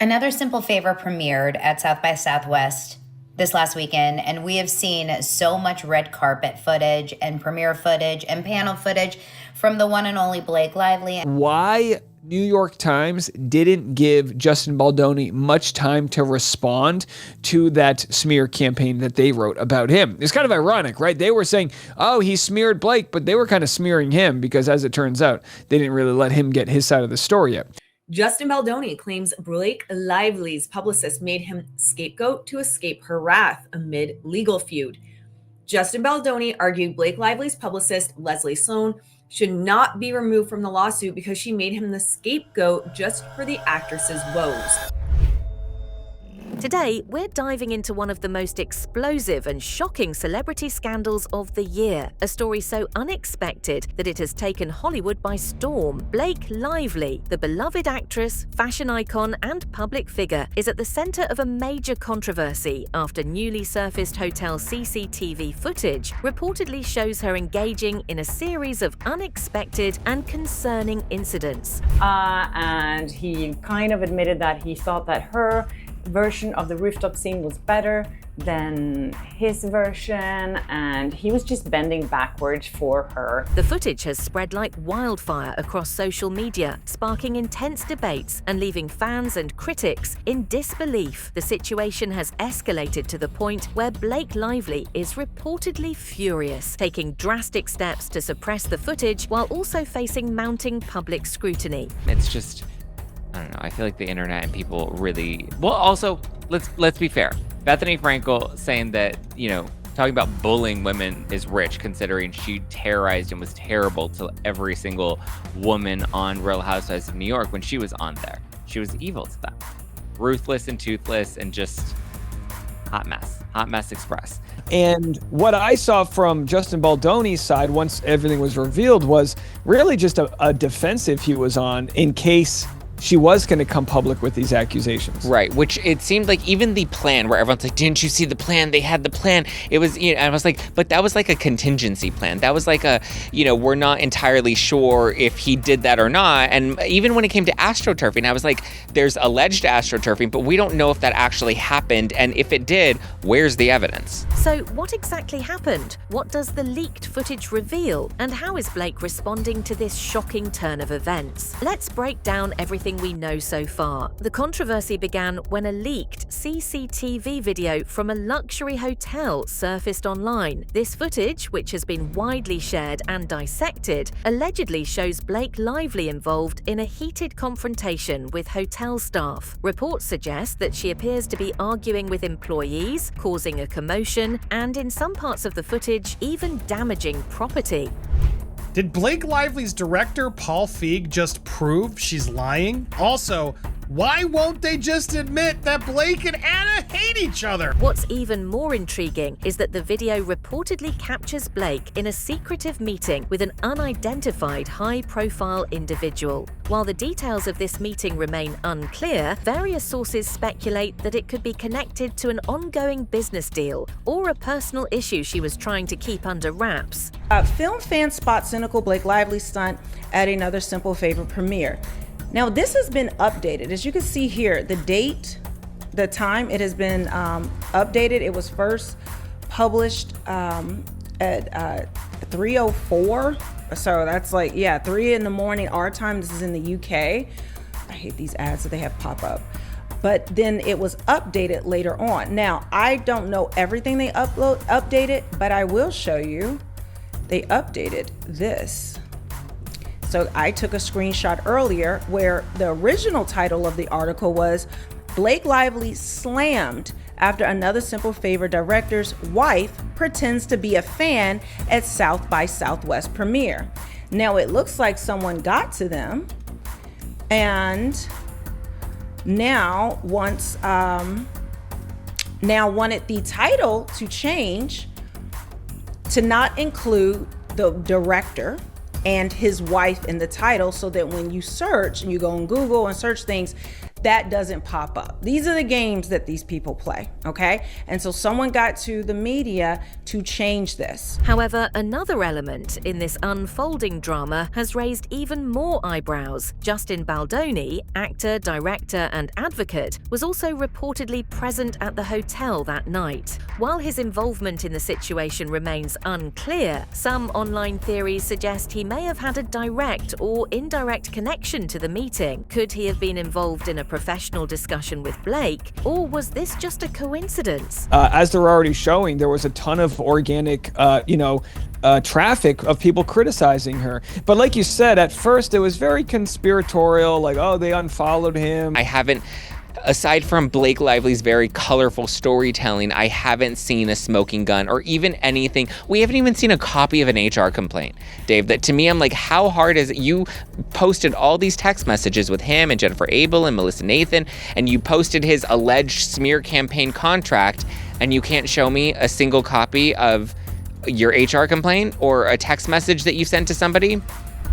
Another Simple Favor premiered at South by Southwest this last weekend, and we have seen so much red carpet footage and premiere footage and panel footage from the one and only Blake Lively. Why New York Times didn't give Justin Baldoni much time to respond to that smear campaign that they wrote about him. It's kind of ironic, right? They were saying, oh, he smeared Blake, but they were kind of smearing him because, as it turns out, they didn't really let him get his side of the story yet. Justin Baldoni claims Blake Lively's publicist made him scapegoat to escape her wrath amid legal feud. Justin Baldoni argued Blake Lively's publicist, Leslie Sloan, should not be removed from the lawsuit because she made him the scapegoat just for the actress's woes. Today, we're diving into one of the most explosive and shocking celebrity scandals of the year. A story so unexpected that it has taken Hollywood by storm. Blake Lively, the beloved actress, fashion icon, and public figure, is at the center of a major controversy after newly surfaced hotel CCTV footage reportedly shows her engaging in a series of unexpected and concerning incidents. And he kind of admitted that he thought that her version of the rooftop scene was better than his version, and he was just bending backwards for her. The footage has spread like wildfire across social media, sparking intense debates and leaving fans and critics in disbelief. The situation has escalated to the point where Blake Lively is reportedly furious, taking drastic steps to suppress the footage while also facing mounting public scrutiny. It's just, I don't know. I feel like the internet and people really, well, also let's be fair. Bethany Frankel saying that, talking about bullying women is rich, considering she terrorized and was terrible to every single woman on Real Housewives of New York when she was on there. She was evil to them, ruthless and toothless, and just hot mess express. And what I saw from Justin Baldoni's side once everything was revealed was really just a defensive he was on in case she was going to come public with these accusations. Right, which it seemed like even the plan where everyone's like, didn't you see the plan? They had the plan. It was, I was like, but that was like a contingency plan. That was like a, we're not entirely sure if he did that or not. And even when it came to astroturfing, I was like, there's alleged astroturfing, but we don't know if that actually happened. And if it did, where's the evidence? So what exactly happened? What does the leaked footage reveal? And how is Blake responding to this shocking turn of events? Let's break down everything we know so far. The controversy began when a leaked CCTV video from a luxury hotel surfaced online. This footage, which has been widely shared and dissected, allegedly shows Blake Lively involved in a heated confrontation with hotel staff. Reports suggest that she appears to be arguing with employees, causing a commotion, and in some parts of the footage, even damaging property. Did Blake Lively's director, Paul Feig, just prove she's lying? Also, why won't they just admit that Blake and Anna hate each other? What's even more intriguing is that the video reportedly captures Blake in a secretive meeting with an unidentified high-profile individual. While the details of this meeting remain unclear, various sources speculate that it could be connected to an ongoing business deal or a personal issue she was trying to keep under wraps. Film fans spot cynical Blake Lively stunt at another Simple Favor premiere. Now, this has been updated. As you can see here, the date, the time it has been updated. It was first published at 3:04. So that's like, 3 in the morning our time. This is in the UK. I hate these ads that they have pop up. But then it was updated later on. Now, I don't know everything they updated, but I will show you. They updated this. So I took a screenshot earlier where the original title of the article was Blake Lively slammed after another Simple Favor director's wife pretends to be a fan at South by Southwest premiere. Now it looks like someone got to them and now wanted the title to change to not include the director and his wife in the title, so that when you search and you go on Google and search things, that doesn't pop up. These are the games that these people play, okay? And so someone got to the media to change this. However, another element in this unfolding drama has raised even more eyebrows. Justin Baldoni, actor, director, and advocate, was also reportedly present at the hotel that night. While his involvement in the situation remains unclear, some online theories suggest he may have had a direct or indirect connection to the meeting. Could he have been involved in a professional discussion with Blake, or was this just a coincidence? As they're already showing, there was a ton of organic, traffic of people criticizing her. But like you said, at first it was very conspiratorial, like, oh, they unfollowed him. Aside from Blake Lively's very colorful storytelling, I haven't seen a smoking gun or even anything. We haven't even seen a copy of an HR complaint, Dave. That to me, I'm like, how hard is it? You posted all these text messages with him and Jennifer Abel and Melissa Nathan, and you posted his alleged smear campaign contract, and you can't show me a single copy of your HR complaint or a text message that you sent to somebody?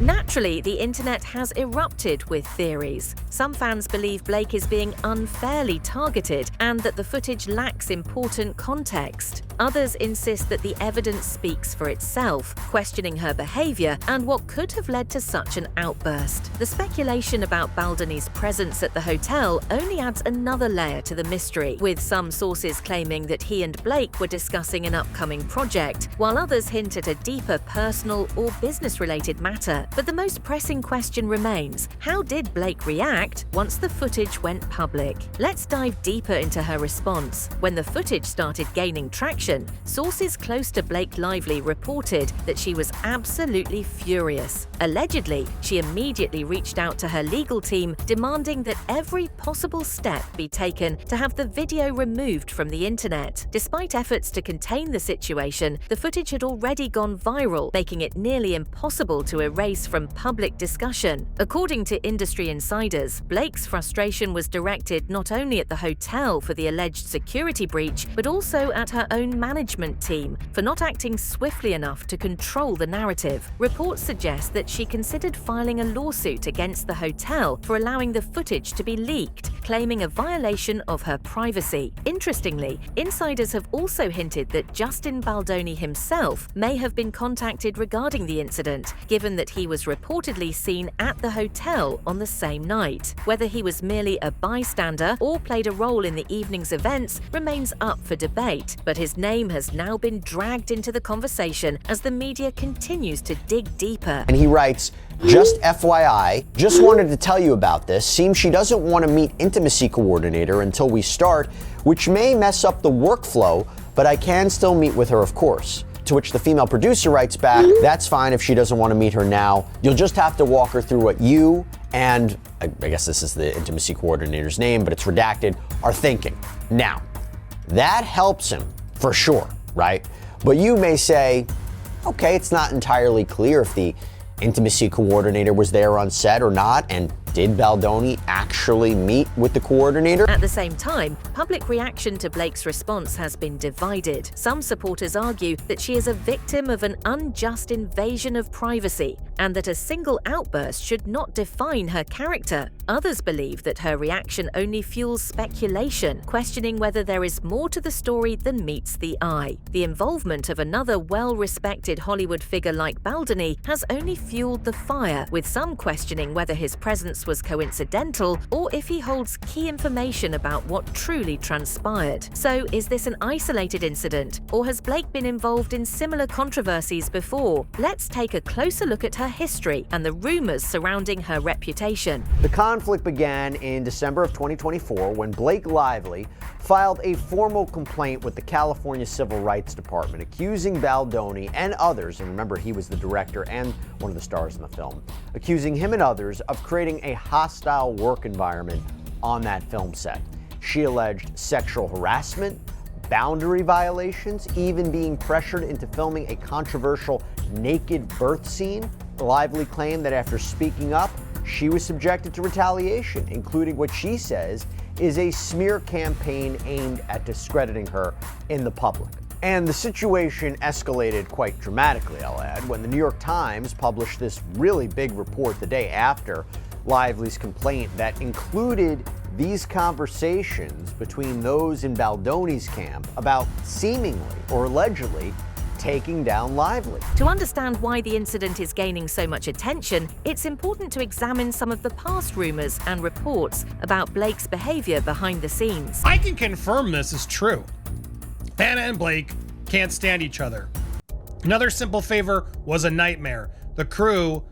Naturally, the internet has erupted with theories. Some fans believe Blake is being unfairly targeted and that the footage lacks important context. Others insist that the evidence speaks for itself, questioning her behavior and what could have led to such an outburst. The speculation about Baldoni's presence at the hotel only adds another layer to the mystery, with some sources claiming that he and Blake were discussing an upcoming project, while others hint at a deeper personal or business-related matter. But the most pressing question remains: how did Blake react once the footage went public? Let's dive deeper into her response. When the footage started gaining traction, sources close to Blake Lively reported that she was absolutely furious. Allegedly, she immediately reached out to her legal team, demanding that every possible step be taken to have the video removed from the internet. Despite efforts to contain the situation, the footage had already gone viral, making it nearly impossible to erase from public discussion. According to industry insiders, Blake's frustration was directed not only at the hotel for the alleged security breach, but also at her own management team for not acting swiftly enough to control the narrative. Reports suggest that she considered filing a lawsuit against the hotel for allowing the footage to be leaked, claiming a violation of her privacy. Interestingly, insiders have also hinted that Justin Baldoni himself may have been contacted regarding the incident, given that he was reportedly seen at the hotel on the same night. Whether he was merely a bystander or played a role in the evening's events remains up for debate, but his name has now been dragged into the conversation as the media continues to dig deeper. And he writes, "Just FYI, just wanted to tell you about this. Seems she doesn't want to meet intimacy coordinator until we start, which may mess up the workflow, but I can still meet with her, of course." To which the female producer writes back, "That's fine if she doesn't want to meet her now. You'll just have to walk her through what you and," I guess this is the intimacy coordinator's name, but it's redacted, "are thinking." Now, that helps him for sure, right? But you may say, okay, it's not entirely clear if the intimacy coordinator was there on set or not, and did Baldoni actually meet with the coordinator? At the same time, public reaction to Blake's response has been divided. Some supporters argue that she is a victim of an unjust invasion of privacy and that a single outburst should not define her character. Others believe that her reaction only fuels speculation, questioning whether there is more to the story than meets the eye. The involvement of another well-respected Hollywood figure like Baldoni has only fueled the fire, with some questioning whether his presence was coincidental or if he holds key information about what truly transpired. So, is this an isolated incident, or has Blake been involved in similar controversies before? Let's take a closer look at her history and the rumors surrounding her reputation. The conflict began in December of 2024 when Blake Lively filed a formal complaint with the California Civil Rights Department accusing Baldoni and others, and remember he was the director and one of the stars in the film, accusing him and others of creating a hostile work environment on that film set. She alleged sexual harassment, boundary violations, even being pressured into filming a controversial naked birth scene. Lively claimed that after speaking up, she was subjected to retaliation, including what she says is a smear campaign aimed at discrediting her in the public. And the situation escalated quite dramatically, I'll add, when the New York Times published this really big report the day after Lively's complaint that included these conversations between those in Baldoni's camp about seemingly or allegedly taking down Lively. To understand why the incident is gaining so much attention, it's important to examine some of the past rumors and reports about Blake's behavior behind the scenes. I can confirm this is true. Anna and Blake can't stand each other. Another simple favor was a nightmare. The crew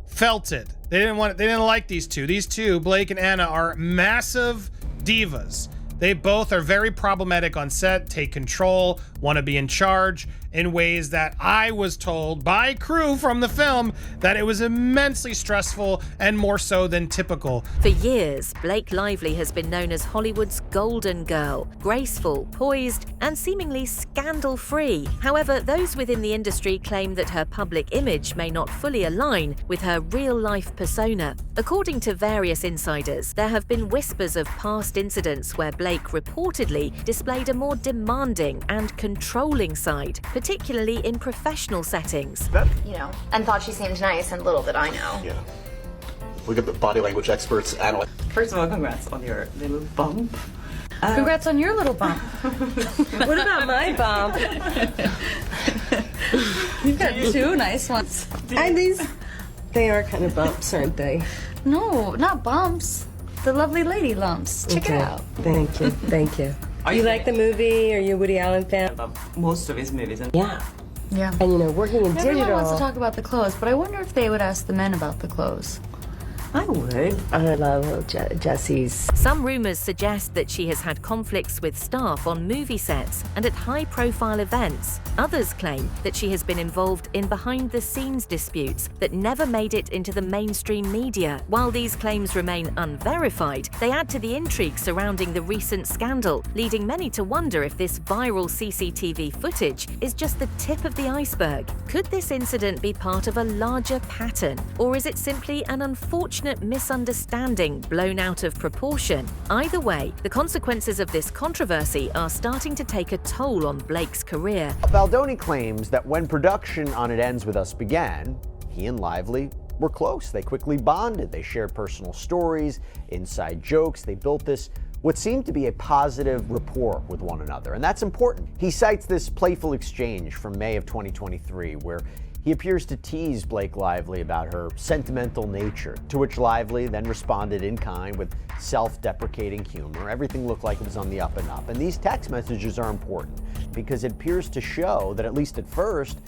felt it. They didn't like these two. These two, Blake and Anna, are massive divas. They both are very problematic on set, take control, want to be in charge in ways that I was told by crew from the film that it was immensely stressful and more so than typical. For years, Blake Lively has been known as Hollywood's golden girl, graceful, poised, and seemingly scandal-free. However, those within the industry claim that her public image may not fully align with her real-life persona. According to various insiders, there have been whispers of past incidents where Blake reportedly displayed a more demanding and controlling side, particularly in professional settings. And thought she seemed nice, and little did I know. Yeah. We get the body language experts analyze. First of all, congrats on your little bump. Congrats on your little bump. What about my bump? You've got two nice ones. And they are kind of bumps, aren't they? No, not bumps. The lovely lady lumps. Check it out. Thank you, thank you. You like the movie? Are you a Woody Allen fan? Most of his movies. Yeah. Yeah. And working in Everyone digital. wants to talk about the clothes, but I wonder if they would ask the men about the clothes. I would. I love Jesse's. Some rumors suggest that she has had conflicts with staff on movie sets and at high-profile events. Others claim that she has been involved in behind-the-scenes disputes that never made it into the mainstream media. While these claims remain unverified, they add to the intrigue surrounding the recent scandal, leading many to wonder if this viral CCTV footage is just the tip of the iceberg. Could this incident be part of a larger pattern, or is it simply an unfortunate misunderstanding blown out of proportion? Either way, the consequences of this controversy are starting to take a toll on Blake's career. Baldoni claims that when production on It Ends With Us began, he and Lively were close. They quickly bonded. They shared personal stories, inside jokes. They built this what seemed to be a positive rapport with one another, and that's important. He cites this playful exchange from May of 2023 where he appears to tease Blake Lively about her sentimental nature, to which Lively then responded in kind with self-deprecating humor. Everything looked like it was on the up and up. And these text messages are important because it appears to show that, at least at first,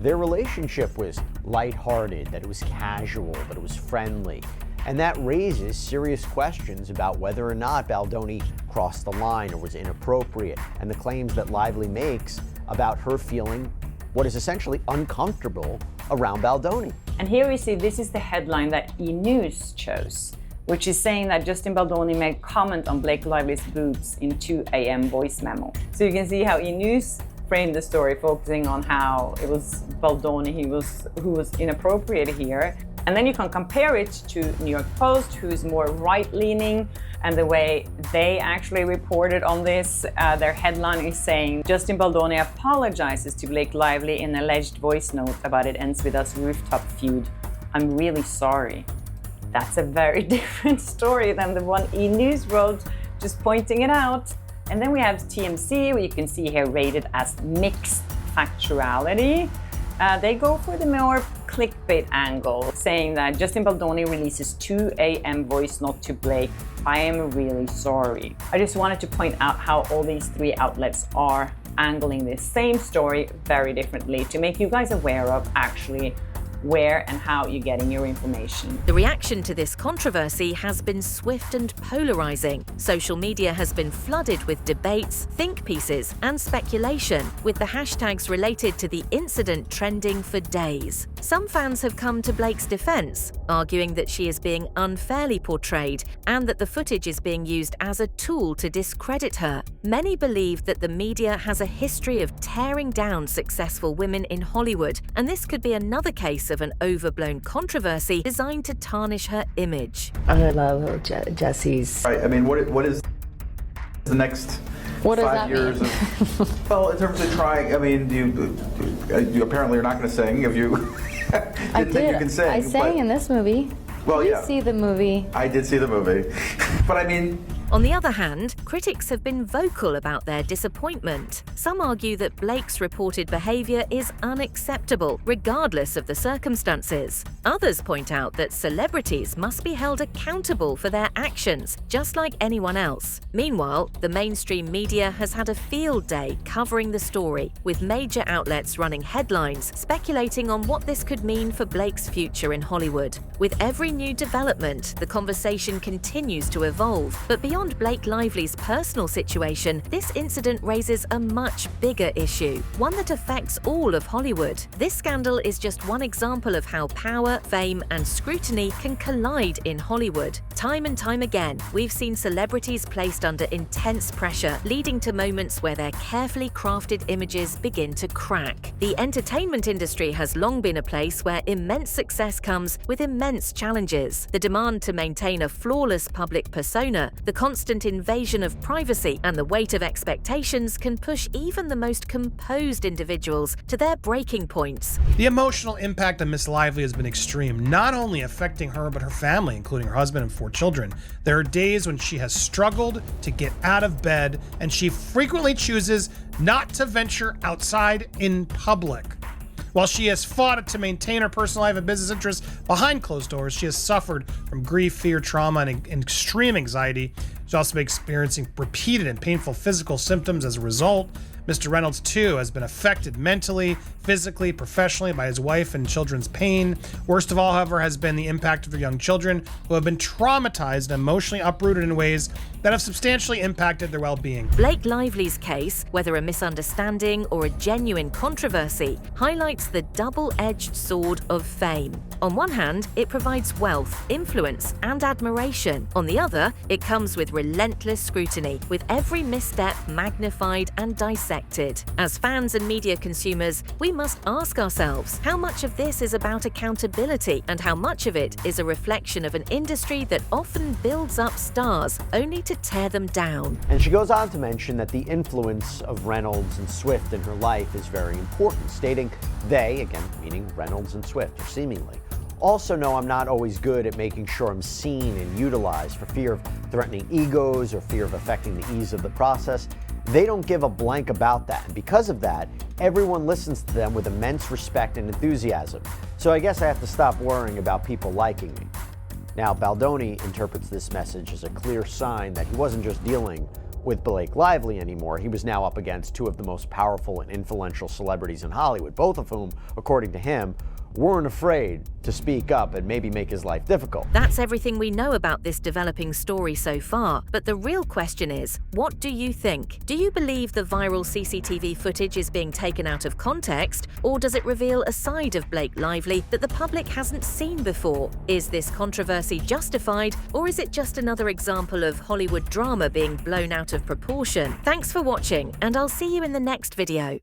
their relationship was lighthearted, that it was casual, that it was friendly. And that raises serious questions about whether or not Baldoni crossed the line or was inappropriate, and the claims that Lively makes about her feeling what is essentially uncomfortable around Baldoni. And here we see this is the headline that E! News chose, which is saying that Justin Baldoni made comment on Blake Lively's boobs in 2 a.m. voice memo. So you can see how E! News framed the story, focusing on how it was Baldoni who was inappropriate here. And then you can compare it to New York Post, who's more right-leaning, and the way they actually reported on this. Their headline is saying, Justin Baldoni apologizes to Blake Lively in alleged voice note about It Ends With Us rooftop feud. I'm really sorry. That's a very different story than the one E! News wrote, just pointing it out. And then we have TMZ, where you can see here rated as mixed factuality. They go for the more clickbait angle, saying that Justin Baldoni releases 2 a.m. voice note to Blake. I am really sorry. I just wanted to point out how all these three outlets are angling this same story very differently to make you guys aware of actually where and how you're getting your information. The reaction to this controversy has been swift and polarizing. Social media has been flooded with debates, think pieces, and speculation, with the hashtags related to the incident trending for days. Some fans have come to Blake's defense, arguing that she is being unfairly portrayed and that the footage is being used as a tool to discredit her. Many believe that the media has a history of tearing down successful women in Hollywood, and this could be another case of an overblown controversy designed to tarnish her image. I love Jesse's. Right. I mean, what is the next 5 years of? Well, in terms of trying, I mean, you apparently are not going to sing if you didn't think you can sing. I sang in this movie. Well, Did you see the movie? I did see the movie, but I mean, On the other hand, critics have been vocal about their disappointment. Some argue that Blake's reported behavior is unacceptable, regardless of the circumstances. Others point out that celebrities must be held accountable for their actions, just like anyone else. Meanwhile, the mainstream media has had a field day covering the story, with major outlets running headlines speculating on what this could mean for Blake's future in Hollywood. With every new development, the conversation continues to evolve. But beyond Blake Lively's personal situation, this incident raises a much bigger issue, one that affects all of Hollywood. This scandal is just one example of how power, fame, and scrutiny can collide in Hollywood. Time and time again, we've seen celebrities placed under intense pressure, leading to moments where their carefully crafted images begin to crack. The entertainment industry has long been a place where immense success comes with immense challenges. The demand to maintain a flawless public persona, the constant invasion of privacy, and the weight of expectations can push even the most composed individuals to their breaking points. The emotional impact of Miss Lively has been extreme, not only affecting her but her family, including her husband and 4 children. There are days when she has struggled to get out of bed, and she frequently chooses not to venture outside in public. While she has fought to maintain her personal life and business interests behind closed doors, she has suffered from grief, fear, trauma, and extreme anxiety. She's also been experiencing repeated and painful physical symptoms as a result. Mr. Reynolds, too, has been affected mentally, physically, professionally by his wife and children's pain. Worst of all, however, has been the impact of their young children, who have been traumatized and emotionally uprooted in ways that have substantially impacted their well-being. Blake Lively's case, whether a misunderstanding or a genuine controversy, highlights the double-edged sword of fame. On one hand, it provides wealth, influence, and admiration. On the other, it comes with relentless scrutiny, with every misstep magnified and dissected. As fans and media consumers, we must ask ourselves, how much of this is about accountability and how much of it is a reflection of an industry that often builds up stars only to tear them down? And she goes on to mention that the influence of Reynolds and Swift in her life is very important, stating they, again meaning Reynolds and Swift, or seemingly, also know I'm not always good at making sure I'm seen and utilized for fear of threatening egos or fear of affecting the ease of the process. They don't give a blank about that, and because of that, everyone listens to them with immense respect and enthusiasm. So I guess I have to stop worrying about people liking me. Now, Baldoni interprets this message as a clear sign that he wasn't just dealing with Blake Lively anymore. He was now up against 2 of the most powerful and influential celebrities in Hollywood, both of whom, according to him, weren't afraid to speak up and maybe make his life difficult. That's everything we know about this developing story so far, but the real question is, what do you think? Do you believe the viral CCTV footage is being taken out of context, or does it reveal a side of Blake Lively that the public hasn't seen before? Is this controversy justified, or is it just another example of Hollywood drama being blown out of proportion? Thanks for watching, and I'll see you in the next video.